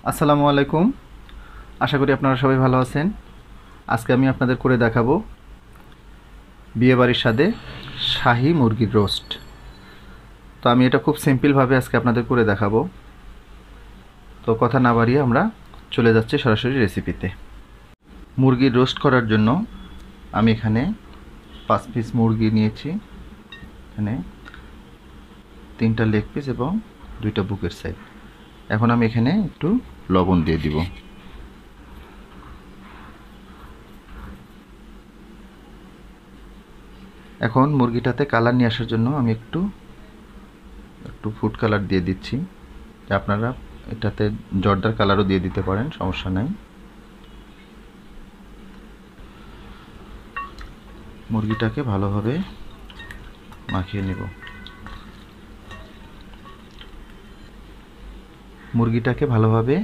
আসসালামু আলাইকুম। আশা করি আপনারা সবাই ভালো আছেন। আজকে আমি আপনাদের করে দেখাবো বিয়েবাড়ির স্বাদে শাহি মুরগির রোস্ট। তো আমি এটা খুব সিম্পলভাবে আজকে আপনাদের করে দেখাবো। তো কথা না বাড়িয়ে আমরা চলে যাচ্ছি সরাসরি রেসিপিতে। মুরগির রোস্ট করার জন্য আমি এখানে 5 পিস মুরগি নিয়েছি। এখানে 3টা লেগ পিস এবং 2টা বুকের সাইড। এখন আমি এখানে একটু লবণ দিয়ে দিব। এখন মুরগিটাতে কালার নিয়ে আসার জন্য আমি একটু ফুড কালার দিয়ে দিচ্ছি। আপনারা এটাতে জর্দার কালারও দিয়ে দিতে পারেন, সমস্যা নাই। মুরগিটাকে ভালোভাবে মাখিয়ে নেব। মুরগিটাকে ভালোভাবে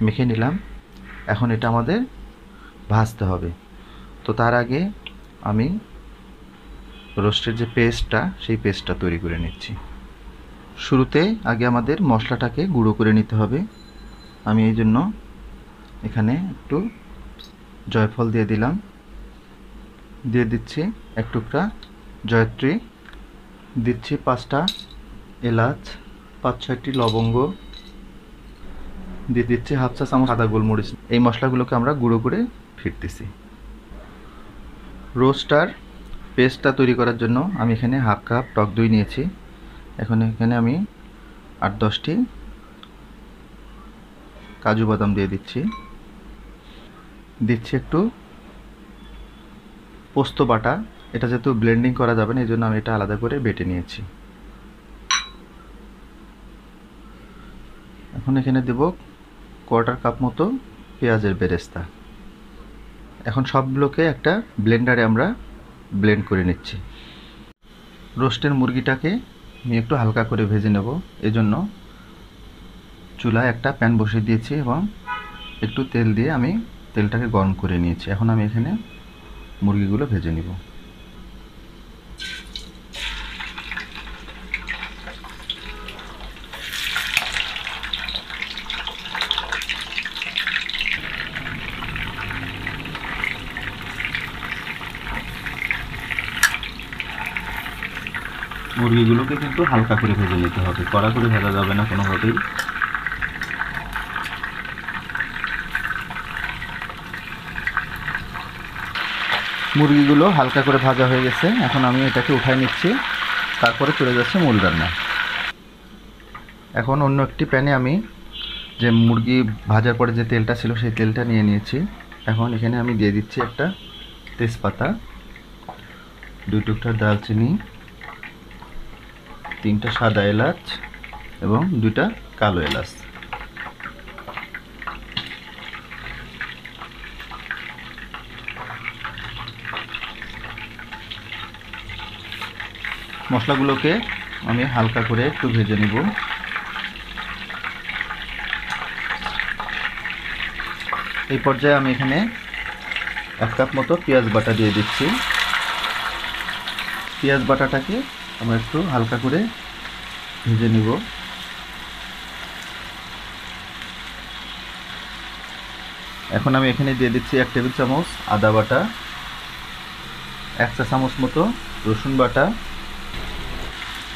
মেখে নিলাম। এখন এটা আমাদের ভাজতে হবে। তো তার আগে আমি রোস্টের যে পেস্টটা, সেই পেস্টটা তৈরি করে নিচ্ছি। শুরুতে আগে আমাদের মশলাটাকে গুঁড়ো করে নিতে হবে। আমি এই জন্য এখানে একটু জয়ফল দিয়ে দিলাম, দিয়ে দিচ্ছি 1 টুকরা জয়ত্রী, দিচ্ছি 5টা এলাচ, 5-6টি লবঙ্গ, দিয়ে দিচ্ছি হাফ চা চামচ সাদা গোলমরিচ। এই মশলাগুলোকে আমরা গুঁড়ো করে ফিরতেছি। রোস্টার পেস্টটা তৈরি করার জন্য আমি এখানে হাফ কাপ টক দই নিয়েছি। এখন এখানে আমি 8-10টি কাজু বাদাম দিয়ে দিচ্ছি। একটু পোস্ত বাটা। এটা যেহেতু ব্লেন্ডিং করা যাবে না, এই জন্য আমি এটা আলাদা করে বেটে নিয়েছি। এখন এখানে দেব 1/4 কাপ মতো পেঁয়াজের বেরেস্তা। এখন সবগুলোকে একটা ব্লেন্ডারে আমরা ব্লেন্ড করে নিচ্ছি। রোস্টের মুরগিটাকে আমি একটু হালকা করে ভেজে নেব, এজন্য চুলায় একটা প্যান বসিয়ে দিয়েছি এবং একটু তেল দিয়ে আমি তেলটাকে গরম করে নিয়েছি। এখন আমি এখানে মুরগিগুলো ভেজে নিব। মুরগিগুলোকে কিন্তু হালকা করে ভেজে নিতে হবে, কড়া করে ভাজা যাবে না কোনোভাবেই। মুরগিগুলো হালকা করে ভাজা হয়ে গেছে। এখন আমি এটাকে উঠাই নিচ্ছি, তারপরে চলে যাচ্ছে মূল রান্না। এখন অন্য একটি প্যানে আমি যে মুরগি ভাজার পরে যে তেলটা ছিল, সেই তেলটা নিয়ে নিয়েছি। এখন এখানে আমি দিয়ে দিচ্ছি একটা তেজপাতা, 2 টুকরা দারচিনি, 3টা সাদা এলাচ এবং 2টা কালো এলাচ। মশলাগুলোকে আমি হালকা করে একটু ভেজে নিব। এই পর্যায়ে আমি এখানে 1 কাপ মতো পেঁয়াজ বাটা দিয়ে দিচ্ছি। পেঁয়াজ বাটাটাকে আমরা একটু হালকা করে ভেজে নিব। এখন আমি এখানে দিয়ে দিচ্ছি 1 টেবিল চামচ আদা বাটা, 1 চা চামচ মতো রসুন বাটা।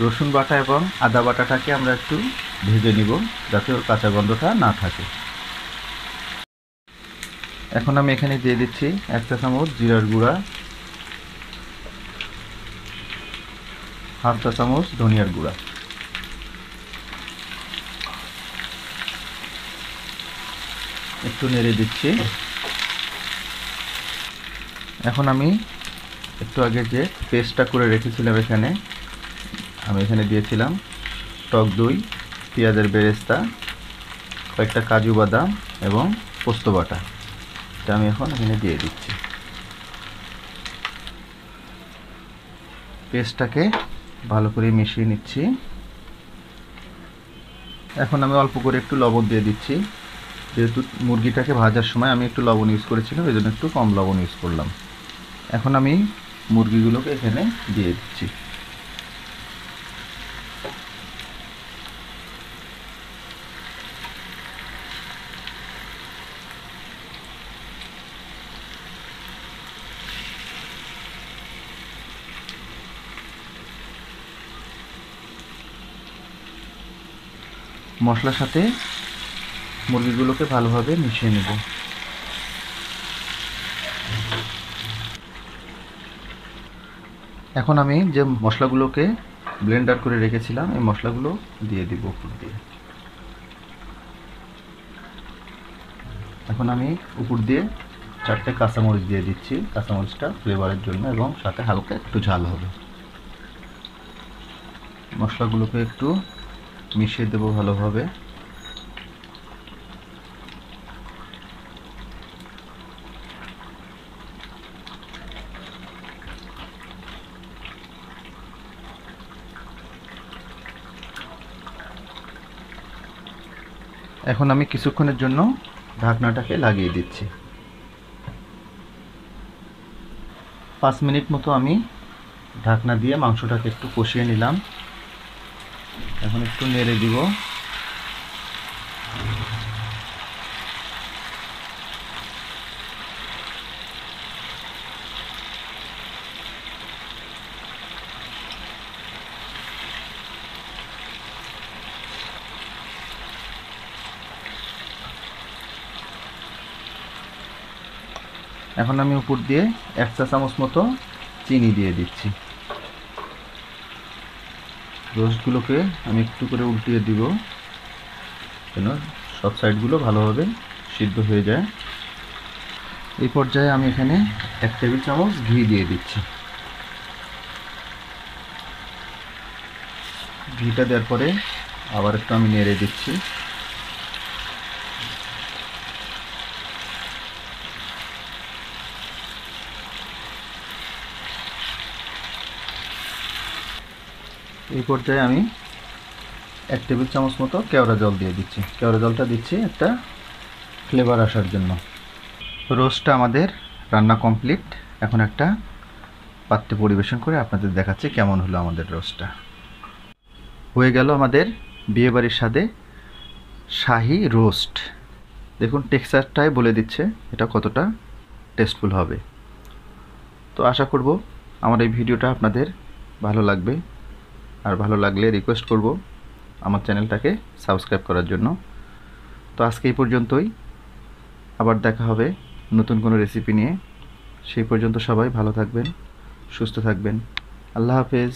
রসুন বাটা এবং আদা বাটাটাকে আমরা একটু ভেজে নিব, যাতে ওর কাঁচা গন্ধটা না থাকে। এখন আমি এখানে দিয়ে দিচ্ছি 1 চা চামচ জিরার গুঁড়া, হাফ চা চামচ ধনিয়ার গুঁড়া। একটু নেড়ে দিচ্ছি। এখন আমি একটু আগে যে পেস্টটা করে রেখেছিলাম, আমি এখানে দিয়েছিলাম টক দই, পেঁয়াজের বেরেস্তা, কয়েকটা কাজু বাদাম এবং পোস্ত বাটা। এটা আমি এখন এখানে দিয়ে দিচ্ছি। পেস্টটাকে ভালো করে মিশিয়ে নিচ্ছি। এখন আমি অল্প করে একটু লবণ দিয়ে দিচ্ছি। যেহেতু মুরগিটাকে ভাজার সময় আমি একটু লবণ ইউজ করেছিলাম, এই জন্য একটু কম লবণ ইউজ করলাম। এখন আমি মুরগিগুলোকে এখানে দিয়ে দিচ্ছি। মশলার সাথে মুরগিগুলোকে ভালোভাবে মিশিয়ে নেব। এখন আমি যে মশলাগুলোকে ব্লেন্ডার করে রেখেছিলাম এই মশলাগুলো দিয়ে দিব উপর দিয়ে। এখন আমি উপর দিয়ে 4টে কাঁচামরিচ দিয়ে দিচ্ছি, কাঁচামরিচটা ফ্লেভারের জন্য এবং সাথে হালকা একটু ঝাল হবে। মশলাগুলোকে একটু মিশিয়ে দেব ভালোভাবে। এখন আমি কিছুক্ষণের জন্য ঢাকনাটাকে লাগিয়ে দিচ্ছি। 5 মিনিট মতো আমি ঢাকনা দিয়ে মাংসটাকে একটু কষিয়ে নিলাম। এখন একটু নেড়ে দিব। এখন আমি উপর দিয়ে 1 চা চামচ মতো চিনি দিয়ে দিচ্ছি। রোস্টগুলোকে আমি একটু করে উল্টিয়ে দিব যেন সব সাইডগুলো ভালোভাবে সিদ্ধ হয়ে যায়। এই পর্যায়ে আমি এখানে 1 টেবিল চামচ ঘি দিয়ে দিচ্ছি। ঘিটা দেওয়ার পরে আবার একটু আমি নেড়ে দিচ্ছি। এই পর্যায়ে আমি 1 টেবিল চামচ মতো কেওড়া জল দিয়ে দিচ্ছি। কেওড়া জলটা দিচ্ছি একটা ফ্লেভার আসার জন্য। রোস্টটা আমাদের রান্না কমপ্লিট। এখন একটা পাত্রে পরিবেশন করে আপনাদের দেখাচ্ছি কেমন হলো আমাদের রোস্টটা। হয়ে গেল আমাদের বিয়েবাড়ির স্বাদে শাহি রোস্ট। দেখুন টেক্সচারটাই বলে দিচ্ছে এটা কতটা টেস্টফুল হবে। তো আশা করব আমার এই ভিডিওটা আপনাদের ভালো লাগবে, আর ভালো লাগলে রিকোয়েস্ট করব আমার চ্যানেলটাকে সাবস্ক্রাইব করার জন্য। তো আজকে এই পর্যন্তই, আবার দেখা হবে নতুন কোনো রেসিপি নিয়ে। সেই পর্যন্ত সবাই ভালো থাকবেন, সুস্থ থাকবেন। আল্লাহ হাফেজ।